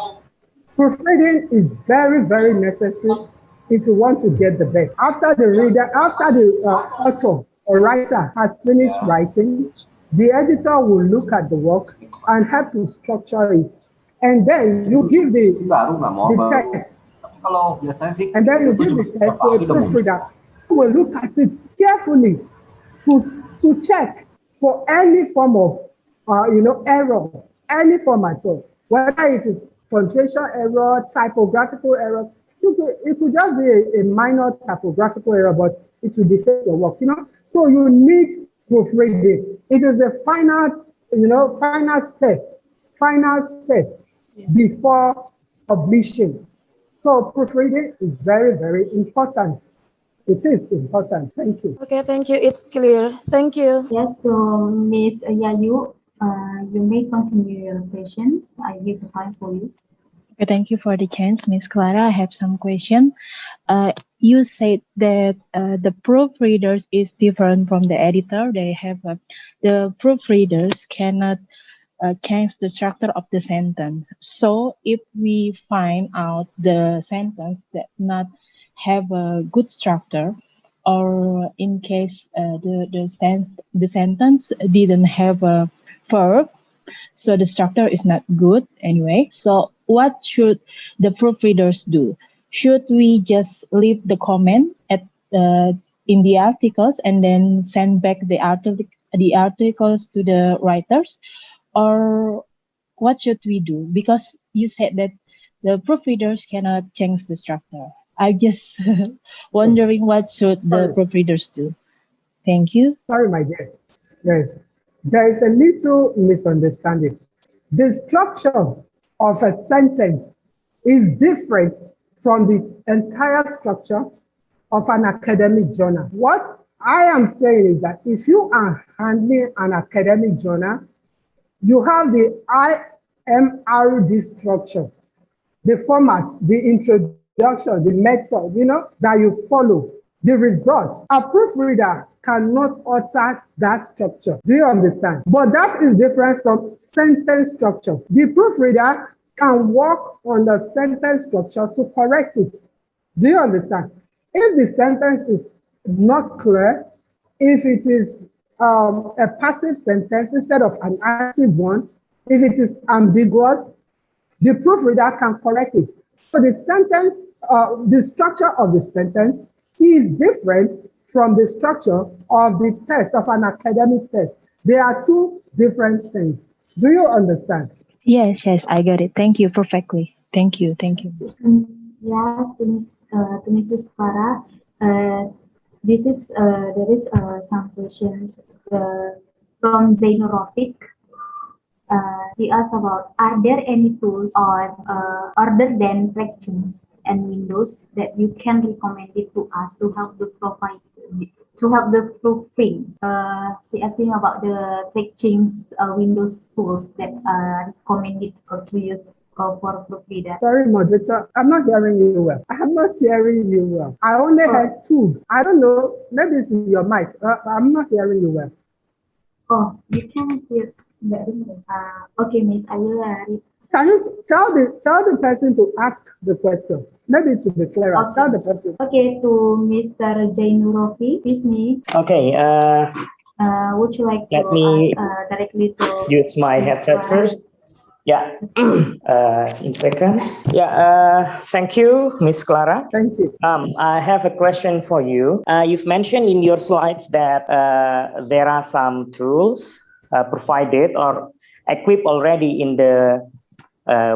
[SPEAKER 8] Proofreading is very, very necessary if you want to get the best. After the author or writer has finished writing, the editor will look at the work and have to structure it. And then you give the text. And then you give the text to a proofreader who will look at it carefully to check for any form of error, any form at all. Whether it is punctuation error, typographical errors, it could just be a minor typographical error, but it will defect your work, So you need proofreading. It is a final step before publishing. So proofreading is very, very important. It is important. Thank you.
[SPEAKER 15] Okay, thank you. It's clear. Thank you.
[SPEAKER 6] Yes, to Miss Yayu, you may continue your questions. I give the time for you.
[SPEAKER 14] Okay, thank you for the chance, Miss Clara. I have some question. You said that the proofreaders is different from the editor. They have the proofreaders cannot change the structure of the sentence. So if we find out the sentence that not have a good structure, or in case the sentence didn't have a verb, so the structure is not good anyway. So what should the proofreaders do? Should we just leave the comment in the articles and then send back the articles to the writers? Or what should we do? Because you said that the proofreaders cannot change the structure. I'm just wondering what should the proofreaders do? Thank you.
[SPEAKER 8] Sorry, my dear. Yes, there is a little misunderstanding. The structure of a sentence is different from the entire structure of an academic journal. What I am saying is that if you are handling an academic journal, you have the IMRD structure, the format, the introduction, the method, that you follow, the results. A proofreader cannot alter that structure. Do you understand? But that is different from sentence structure. The proofreader can work on the sentence structure to correct it. Do you understand? If the sentence is not clear, if it is a passive sentence instead of an active one, if it is ambiguous, the proofreader can correct it. So the sentence, the structure of the sentence is different from the structure of the test, of an academic test. They are two different things. Do you understand?
[SPEAKER 14] Yes, I got it. Thank you perfectly. Thank you.
[SPEAKER 6] Yes, to Mrs. Farah, there is some questions from Zainurofik. He asked about, are there any tools or other than Trekkings and Windows that you can recommend it to us to help the proofing? She asking about the Trekkings Windows tools that are recommended to use for proofreader.
[SPEAKER 8] Sorry, moderator, I'm not hearing you well. I'm not hearing you well. I only heard tools. I don't know, maybe it's in your mic. I'm not hearing you well.
[SPEAKER 6] Oh, you can hear. Okay, Miss, I will read.
[SPEAKER 8] Can you tell the person to ask the question? Maybe to be clearer.
[SPEAKER 6] Okay.
[SPEAKER 8] Tell the person.
[SPEAKER 6] Okay, to Mr. Jainurofi, please me.
[SPEAKER 16] Okay.
[SPEAKER 6] Would you like
[SPEAKER 16] let
[SPEAKER 6] to
[SPEAKER 16] me
[SPEAKER 6] ask directly to
[SPEAKER 16] use my headset first. Yeah, in seconds. Yeah, thank you, Miss Clara.
[SPEAKER 8] Thank you.
[SPEAKER 16] I have a question for you. You've mentioned in your slides that there are some tools provided or equipped already in the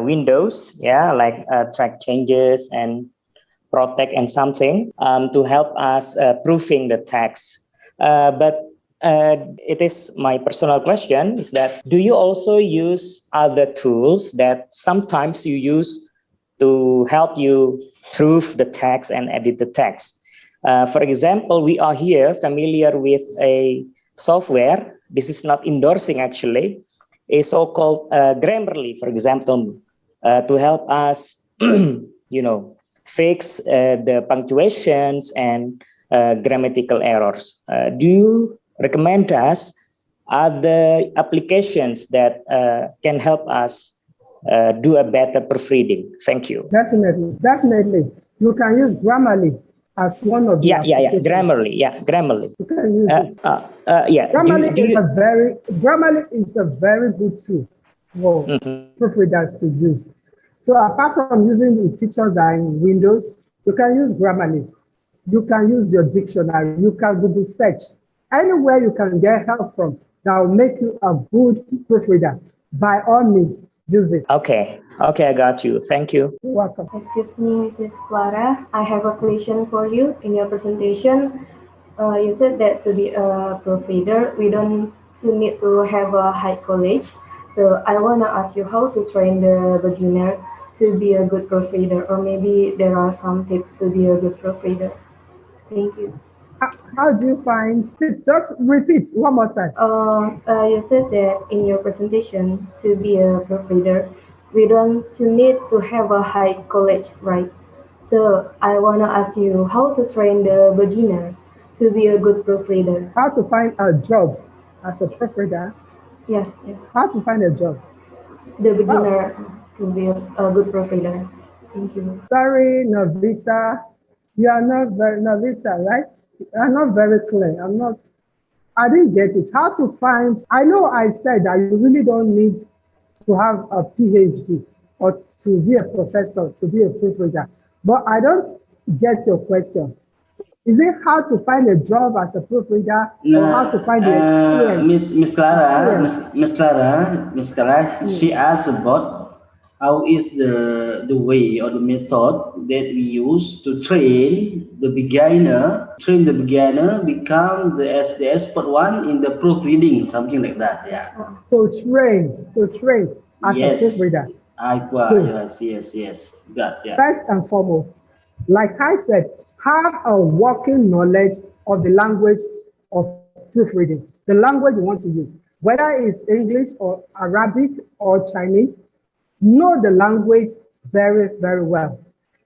[SPEAKER 16] Windows, yeah, like track changes and protect and something to help us proofing the text. But it is my personal question is that do you also use other tools that sometimes you use to help you proof the text and edit the text? For example, we are here familiar with a software. This is not endorsing actually, a so-called Grammarly, for example, to help us, fix the punctuations and grammatical errors. Do you recommend us other applications that can help us do a better proofreading? Thank you.
[SPEAKER 8] Definitely. You can use Grammarly as one of the applications.
[SPEAKER 16] Grammarly.
[SPEAKER 8] You can use it. Grammarly is a very good tool for proofreaders to use. So apart from using the features that are in Windows, you can use Grammarly. You can use your dictionary. You can Google search. Anywhere you can get help from that will make you a good proofreader. By all means, use it.
[SPEAKER 16] Okay, I got you. Thank you.
[SPEAKER 8] You're welcome.
[SPEAKER 7] Excuse me, Mrs. Clara. I have a question for you. In your presentation, you said that to be a proofreader, we don't need to have a high college. So I want to ask you how to train the beginner to be a good proofreader, or maybe there are some tips to be a good proofreader. Thank you.
[SPEAKER 8] How do you find this? Just repeat one more time.
[SPEAKER 7] You said that in your presentation, to be a proofreader, we don't need to have a high college, right? So I want to ask you how to train the beginner to be a good proofreader.
[SPEAKER 8] How to find a job as a proofreader?
[SPEAKER 7] Yes.
[SPEAKER 8] How to find a job?
[SPEAKER 7] The beginner to be a good proofreader. Thank you.
[SPEAKER 8] Sorry, Novita. You are not very, Novita, right? I'm not very clear. I didn't get it. How to find, I know I said that you really don't need to have a PhD or to be a professor, to be a proofreader. But I don't get your question. Is it how to find a job as a proofreader or how to find the experience?
[SPEAKER 12] Miss Clara, she asked about how is the way or the method that we use to train the beginner become the expert one in the proofreading, something like that. Yeah.
[SPEAKER 8] To train as a proofreader.
[SPEAKER 12] Yes. Got yeah.
[SPEAKER 8] First and foremost, like I said, have a working knowledge of the language of proofreading, the language you want to use, whether it's English or Arabic or Chinese. Know the language very, very well.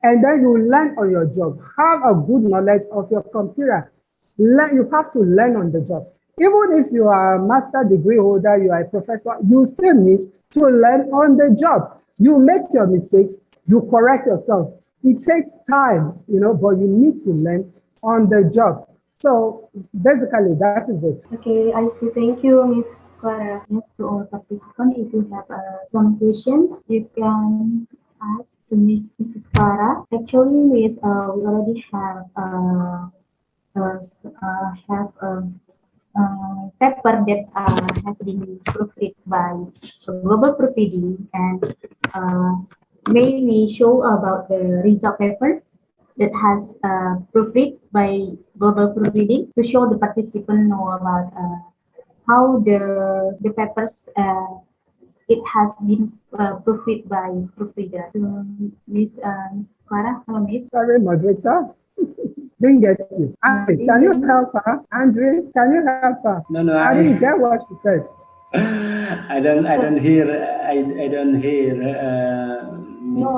[SPEAKER 8] And then you learn on your job. Have a good knowledge of your computer. You have to learn on the job. Even if you are a master degree holder, you are a professor, you still need to learn on the job. You make your mistakes, you correct yourself. It takes time, but you need to learn on the job. So basically, that is it.
[SPEAKER 6] Okay, I see. Thank you, Ms. Clara. Yes, to all participants, if you have some questions, you can ask to Mrs. Clara. Actually, Miss, we already have paper that has been proofread by Global Proofreading, and may we show about the result paper that has proofread by Global Proofreading to show the participant know about how the papers it has been proofread by proofreader. Miss Clara, hello, Miss.
[SPEAKER 8] Sorry, moderator. Didn't get you. Andre, can you help her? Andre, can you help her?
[SPEAKER 12] No,
[SPEAKER 8] I didn't get what she said.
[SPEAKER 12] I don't hear. I don't hear. Miss.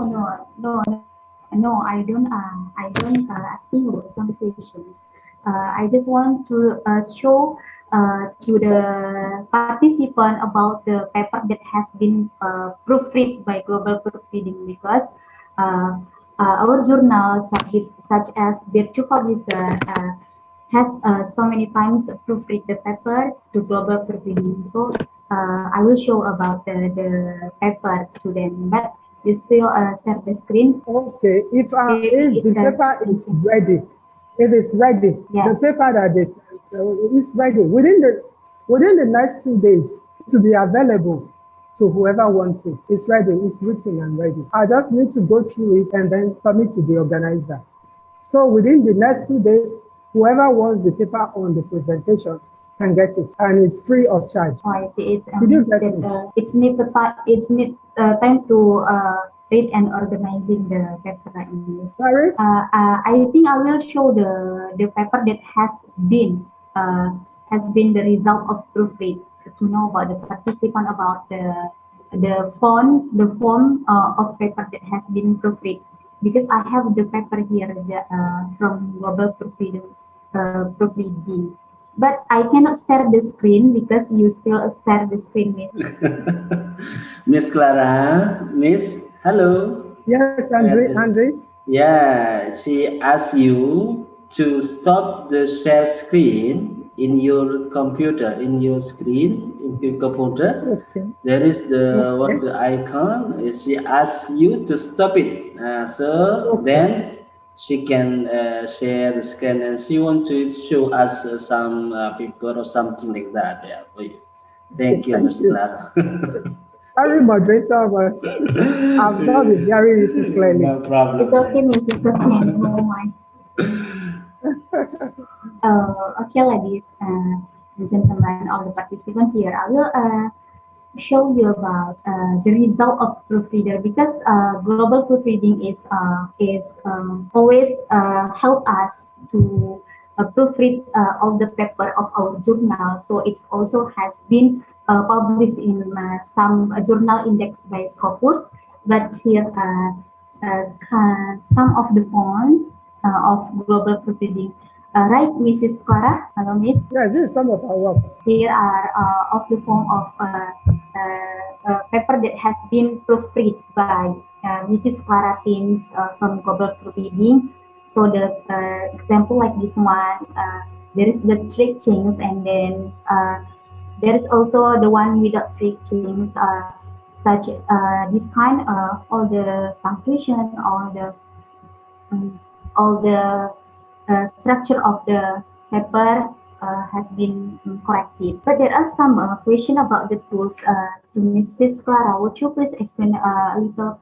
[SPEAKER 6] No, I don't asking you some questions. I just want to show to the participant about the paper that has been proofread by Global Proofreading, because our journal such as Bircu Publisher has so many times proofread the paper to Global Proofreading. So I will show about the paper to them, but you still share the screen.
[SPEAKER 8] Okay, if the paper is ready, if it's ready,
[SPEAKER 6] Yeah.
[SPEAKER 8] the paper that they is ready within the next 2 days to be available to whoever wants it. It's ready, it's written and ready. I just need to go through it and then submit to the organizer. So within the next 2 days, whoever wants the paper on the presentation can get it, and it's free of charge.
[SPEAKER 6] Oh, I see.
[SPEAKER 8] Did you get it?
[SPEAKER 6] It's need times to read and organizing the paper in this.
[SPEAKER 8] Sorry?
[SPEAKER 6] I think I will show the paper that has been the result of proofread to know about the participant, about the form of paper that has been proofread, because I have the paper here from Global Proofreading. But I cannot share the screen because you still share the screen, Miss.
[SPEAKER 12] Miss Clara, Miss, hello.
[SPEAKER 8] Yes, Andre.
[SPEAKER 12] Yeah, she asked you to stop the share screen in your computer, in your computer.
[SPEAKER 8] Okay.
[SPEAKER 12] There is the icon. She asks you to stop it. Then she can share the screen, and she want to show us some paper or something like that. Yeah, for you. Thank you, Miss Clara.
[SPEAKER 8] Sorry, moderator, but I've not been hearing you too clearly.
[SPEAKER 12] No problem.
[SPEAKER 6] It's okay, Miss. It's okay. No mind. Okay, ladies and gentlemen, all the participants here, I will show you about the result of proofreader, because global proofreading is always help us to proofread all the paper of our journal. So it also has been published in some journal indexed by Scopus, but here some of the font of global proofreading. Right, Mrs. Clara? Hello, Miss.
[SPEAKER 8] Yeah, this is some of our work.
[SPEAKER 6] Here are of the form of paper that has been proofread by Mrs. Clara teams from Global Proofreading. So the example like this one, there is the trick chains, and then there is also the one without trick chains, such this kind of all the punctuation, all the structure of the paper has been corrected. But there are some question about the tools to Mrs. Clara. Would you please explain a little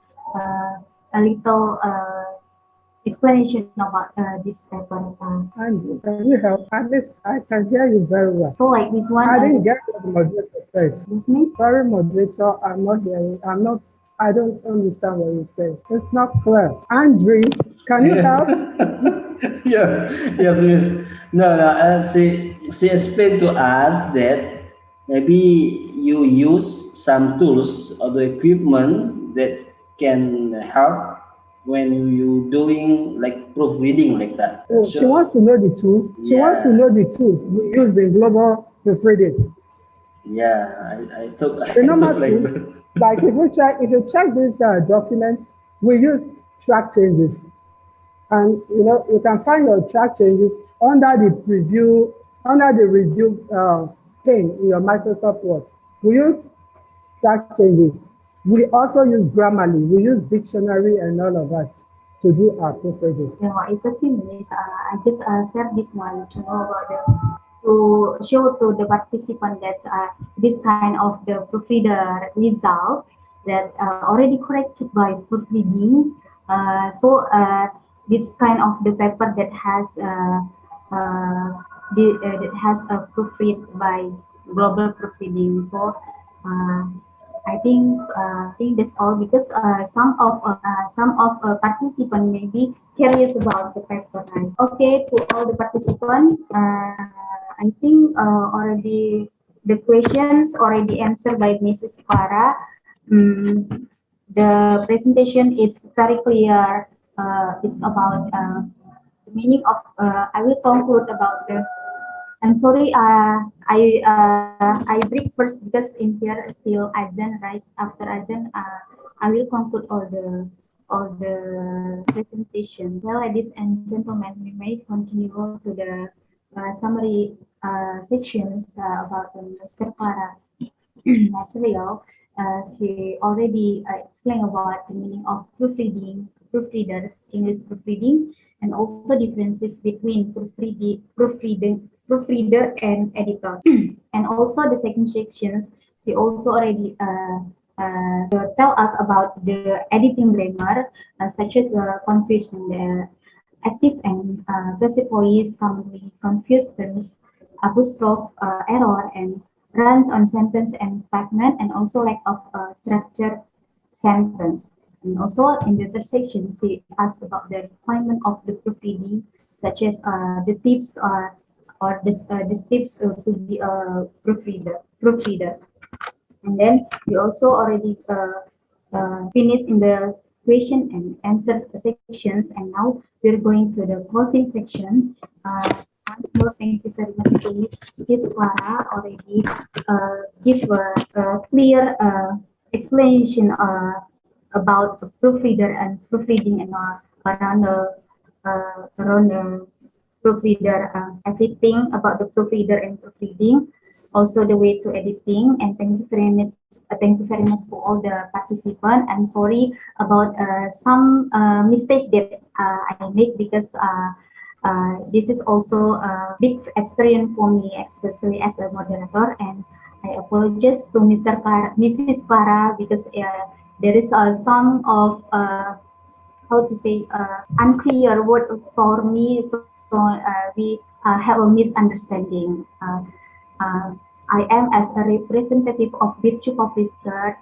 [SPEAKER 6] explanation about this paper?
[SPEAKER 8] Andrew, can you help? At least I can hear you very well.
[SPEAKER 6] So like this one.
[SPEAKER 8] I didn't get what the moderator said.
[SPEAKER 6] This means?
[SPEAKER 8] Sorry, moderator, I'm not hearing. I don't understand what you say. It's not clear. Andre, can you help?
[SPEAKER 12] Yes, Miss. No. She explained to us that maybe you use some tools or the equipment that can help when you doing like proofreading like that.
[SPEAKER 8] Oh, she wants to know the tools. She wants to know the tools we use in global proofreading.
[SPEAKER 12] Yeah, I thought
[SPEAKER 8] the normal
[SPEAKER 12] like
[SPEAKER 8] tools.
[SPEAKER 12] that.
[SPEAKER 8] Like if you check this document, we use track changes, and you can find your track changes under the review pane in your Microsoft Word. We use track changes. We also use Grammarly. We use dictionary and all of that to do our proofreading.
[SPEAKER 6] No, it's okay, Miss. I just share this one to know about to show to the participant that this kind of the proofreader result that already corrected by proofreading. So this kind of the paper that has a proofread by global proofreading. So I think that's all, because some of participants may be curious about the paper. Right? Okay, to all the participants, I think already the questions already answered by Mrs. Clara. The presentation is very clear. It's about the meaning of. I will conclude about the. I'm sorry. I break first because in here still Azan, right? After Azan, I will conclude all the presentation. Well, ladies and gentlemen, we may continue to the summary sections about Mr. Clara. material, she already explained about the meaning of proofreading, proofreaders, English proofreading, and also differences between proofreader and editor. And also the second sections, she also already tell us about the editing grammar, such as confusion, the active and passive voice commonly confused terms, apostrophe error, and runs on sentence and fragment, and also lack of structured sentence. And also in the third section, she asked about the requirement of the proofreading, such as the tips or the tips to be a proofreader. And then we also already finished in the question and answer sections, and now we're going to the closing section. Once more, thank you very much to Ms. Clara already give a clear explanation about the proofreader and proofreading and around the proofreader, everything about the proofreader and proofreading, also the way to editing. And thank you very much to all the participants. I'm sorry about some mistake that I made, because this is also a big experience for me, especially as a moderator. And I apologize to Mrs. Clara, because there is some of how to say unclear word for me, so we have a misunderstanding. I am as a representative of Bircu Publisher,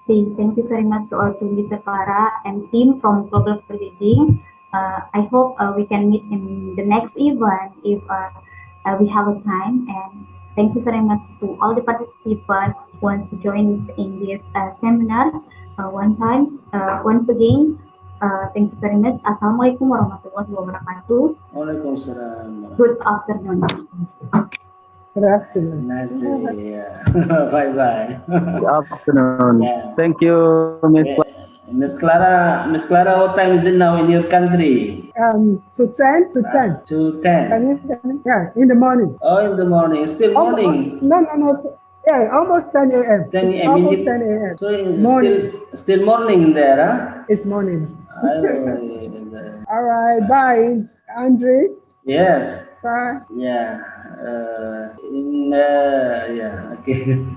[SPEAKER 6] saying thank you very much to Mr. Clara and team from Global Proofreading. I hope we can meet in the next event if we have a time. And thank you very much to all the participants who want to join us in this seminar. Once again, thank you very much. Assalamualaikum warahmatullahi wabarakatuh.
[SPEAKER 12] Waalaikumsalam.
[SPEAKER 6] Good afternoon.
[SPEAKER 8] Good afternoon.
[SPEAKER 12] Nice day. Yeah. Bye bye.
[SPEAKER 11] Good afternoon.
[SPEAKER 12] Yeah.
[SPEAKER 11] Thank you, Miss.
[SPEAKER 12] Miss Clara, what time is it now in your country?
[SPEAKER 8] To 10 to 10.
[SPEAKER 12] To 10.
[SPEAKER 8] Yeah, in the morning.
[SPEAKER 12] Oh, in the morning. Still morning.
[SPEAKER 8] No. Yeah, almost 10 a.m.
[SPEAKER 12] 10 a.m.
[SPEAKER 8] Almost 10 a.m.
[SPEAKER 12] So it's still morning there, huh?
[SPEAKER 8] It's morning. All right, bye, Andre.
[SPEAKER 12] Yes.
[SPEAKER 8] Bye.
[SPEAKER 12] Yeah. Yeah. Okay.